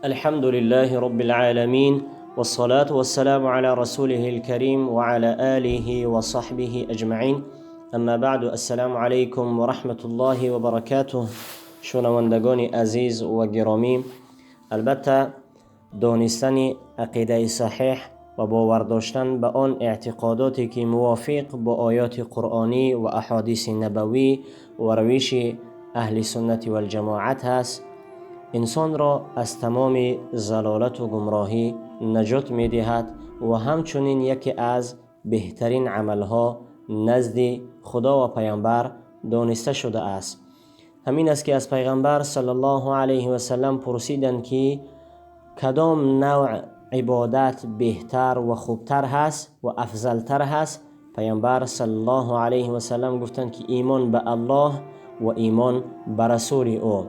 الحمد لله رب العالمين والصلاة والسلام على رسوله الكريم وعلى آله وصحبه أجمعين. اما بعد، السلام عليكم ورحمة الله وبركاته. شنوندگان عزیز و گرامی، البته دانستن عقیده صحیح و باور داشتن به آن اعتقاداتی که موافق با آیات قرآنی و احادیث نبوی و روش اهل سنت و الجماعت هست، انسان را از تمام ضلالت و گمراهی نجات می دهد و همچنین یکی از بهترین عملها نزد خدا و پیامبر دانسته شده است. همین است که از پیغمبر صلی الله علیه و سلم پرسیدند که کدام نوع عبادت بهتر و خوبتر هست و افضلتر هست. پیامبر صلی الله علیه و سلم گفتند که ایمان به الله و ایمان به رسول او.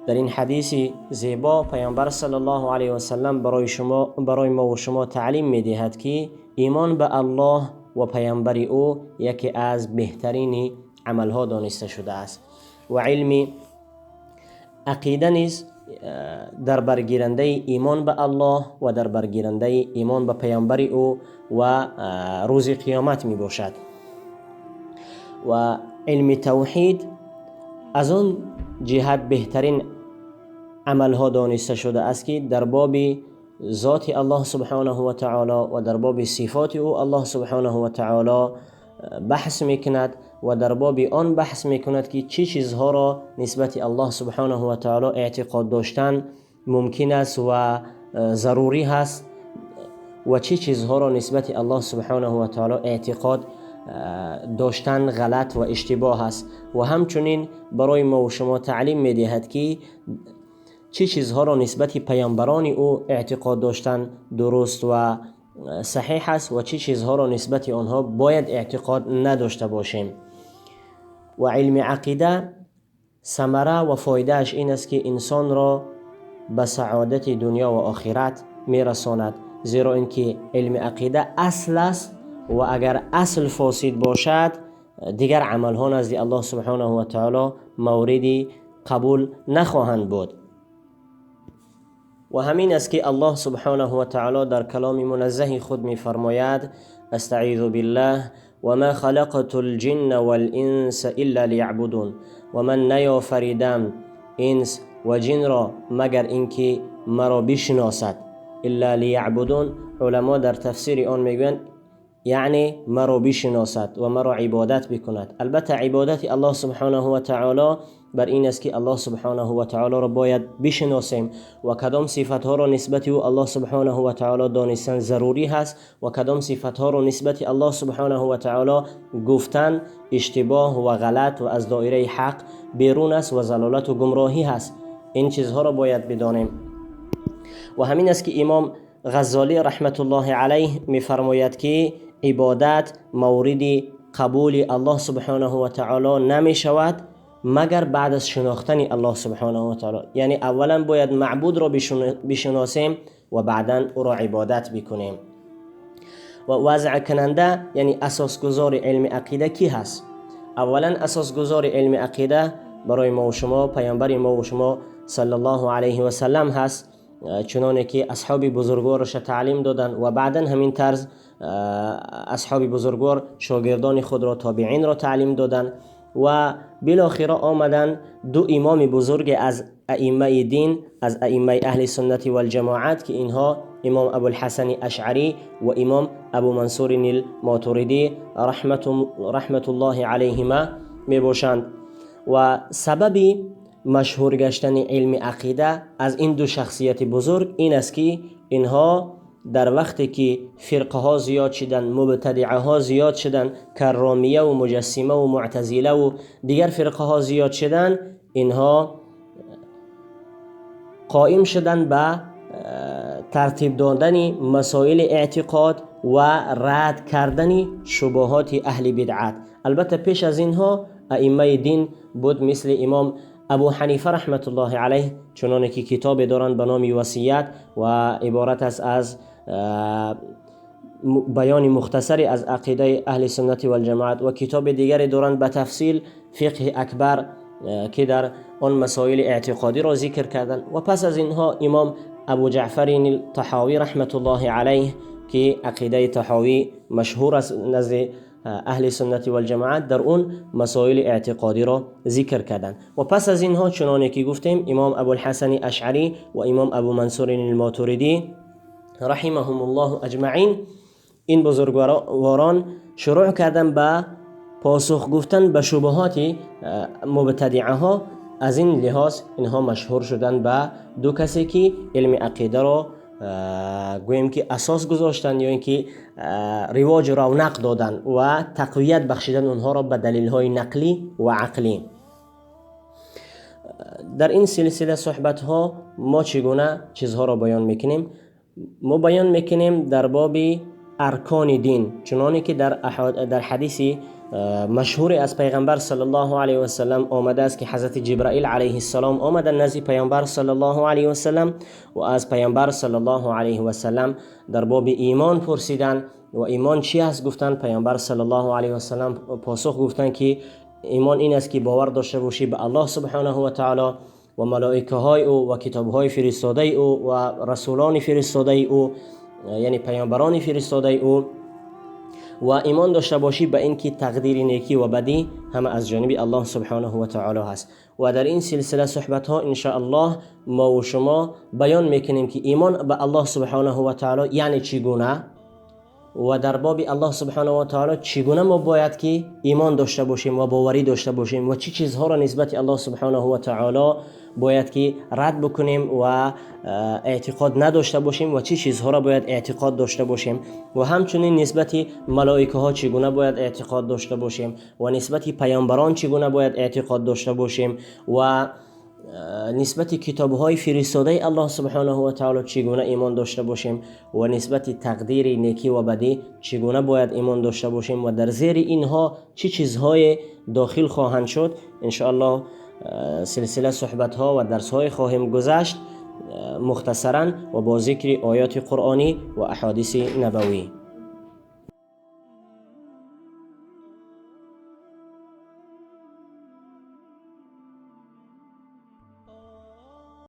در این حدیث زیبا پیامبر صلی الله علیه و سلم برای ما و شما تعلیم می دهد که ایمان به الله و پیامبر او یکی از بهترین عملها دانسته شده است و علم عقیده نیز در برگیرنده ایمان به الله و در برگیرنده ایمان به پیامبر او و روز قیامت می باشد. و علم توحید از آن جهت بهترین عملها دانسته شده است که در باب ذات الله سبحانه و تعالی و در باب صفات او الله سبحانه و تعالی بحث میکند و در باب آن بحث میکند که چه چیزها را نسبت الله سبحانه و تعالی اعتقاد داشتن ممکن است و ضروری هست و چه چیزها را نسبت الله سبحانه و تعالی اعتقاد داشتن غلط و اشتباه است. و همچنین برای ما و شما تعلیم میدهد که چه چیزها را نسبت پیامبران او اعتقاد داشتن درست و صحیح است و چه چیزها را نسبت آنها باید اعتقاد نداشته باشیم. و علم عقیده ثمره و فایدهش این است که انسان را به سعادت دنیا و آخرت میرساند، زیرا اینکه علم عقیده اصل است و اگر اصل فاسد باشد دیگر عملها نزد الله سبحانه و تعالی موردی قبول نخواهند بود. و همین است که الله سبحانه و تعالی در کلام منزه خود می فرماید: استعیذ بالله و ما خلقت الجن والانس الا لیعبدون. و من نیافریدم انس و جن را مگر اینکه مرا بشناسد. الا لیعبدون، علما در تفسیر آن میگویند یعنی مرا بشناسد و مرا عبادت بکند. البته عبادت الله سبحانه و تعالی بر این است که الله سبحانه و تعالی را باید بشناسیم و کدام صفتها را نسبت او الله سبحانه و تعالی دانستن ضروری هست و کدام صفتها را نسبت الله سبحانه و تعالی گفتن اشتباه و غلط و از دایره حق بیرون است و ضلالت و گمراهی هست. این چیزها را باید بدانیم. و همین است که امام غزالی رحمت الله علیه می‌فرماید که عبادت مورد قبول الله سبحانه و تعالی نمی شود مگر بعد از شناختن الله سبحانه و تعالی. یعنی اولا باید معبود را بشناسیم و بعدا او را عبادت بکنیم. و وضع کننده یعنی اساسگذار علم عقیده کی هست؟ اولا اساسگذار علم عقیده برای ما و شما پیامبر ما و شما صلی الله علیه و سلم هست، چنانه که اصحاب بزرگوارش تعلیم دادن و بعدا همین طرز اصحاب بزرگوار شاگردان خود را تابعین را تعلیم دادن و بالاخره آمدن دو امام بزرگ از ائمه دین، از ائمه اهل سنت و الجماعت که اینها امام ابو الحسن اشعری و امام ابو منصور الماتوریدی رحمت الله علیهما می باشند. و سبب مشهور گشتن علم عقیده از این دو شخصیت بزرگ این است که اینها در وقتی که فرقه ها زیاد شدن، مبتدعه ها زیاد شدن، کرامیه و مجسمه و معتزله و دیگر فرقه ها زیاد شدن، اینها قائم شدن به ترتیب دادن مسائل اعتقاد و رد کردن شبهات اهل بدعت. البته پیش از اینها ائمه دین بود مثل امام ابو حنیفه رحمت الله علیه، چنانه که کتاب دارند به نام وصیت و عبارت است از بیان مختصری از عقیده اهل سنت و الجماعت، و کتاب دیگری دارند به تفصیل فقه اکبر که در آن مسائل اعتقادی را ذکر کردن. و پس از اینها امام ابو جعفر الطحاوی رحمت الله علیه که عقیده طحاوی مشهور است نزد اهل سنت و الجماعت، در اون مسائل اعتقادی را ذکر کردند. و پس از اینها چنانه که گفتیم امام ابو الحسن اشعری و امام ابو منصور الماتوریدی رحمهم الله اجمعین، این بزرگواران شروع کردن به پاسخ گفتن به شبهات مبتدعه ها. از این لحاظ اینها مشهور شدن به دو کسی که علم عقیده را گویم که اساس گذاشتن یا اینکه رواج رونق دادن و تقویت بخشیدن اونها را به دلیل های نقلی و عقلی. در این سلسله صحبت ها ما چگونه چیزها را بیان میکنیم؟ ما بیان میکنیم در باب ارکان دین، چنانه که در حدیث مشهور از پیغمبر صلی الله علیه و سلم آمده است که حضرت جبرائیل علیه السلام آمدن نزد پیامبر صلی الله علیه و سلم و از پیامبر صلی الله علیه و سلم در باب ایمان پرسیدن و ایمان چی است؟ گفتن پیامبر صلی الله علیه و سلم پاسخ گفتن که ایمان این است که باور داشته باشی به الله سبحانه و تعالی و ملائکه های او و کتاب های فرستاده او و رسولان فرستاده او، یعنی پیامبران فرستاده او، و ایمان داشته باشی به اینکه تقدیر نیکی و بدی همه از جانب الله سبحانه و تعالی هست. و در این سلسله صحبت ها ان شاء الله ما و شما بیان میکنیم که ایمان به الله سبحانه و تعالی یعنی چگونه و در باب الله سبحانه و تعالی چگونه ما باید که ایمان داشته باشیم و باوری داشته باشیم و چی چیزها را نسبت الله سبحانه و تعالی باید که رد بکنیم و اعتقاد نداشته باشیم و چی چیزها را باید اعتقاد داشته باشیم و همچنین نسبت ملائکه ها چگونه باید اعتقاد داشته باشیم و نسبت پیامبران چگونه باید اعتقاد داشته باشیم و نسبت کتاب های فرستاده الله سبحانه و تعالی چگونه ایمان داشته باشیم و نسبت تقدیر نیکی و بدی چگونه باید ایمان داشته باشیم و در زیر اینها چی چیزهای داخل خواهند شد. ان شاء الله سلسله صحبت ها و درس های خواهیم گذشت مختصرا و با ذکر آیات قرآنی و احادیث نبوی.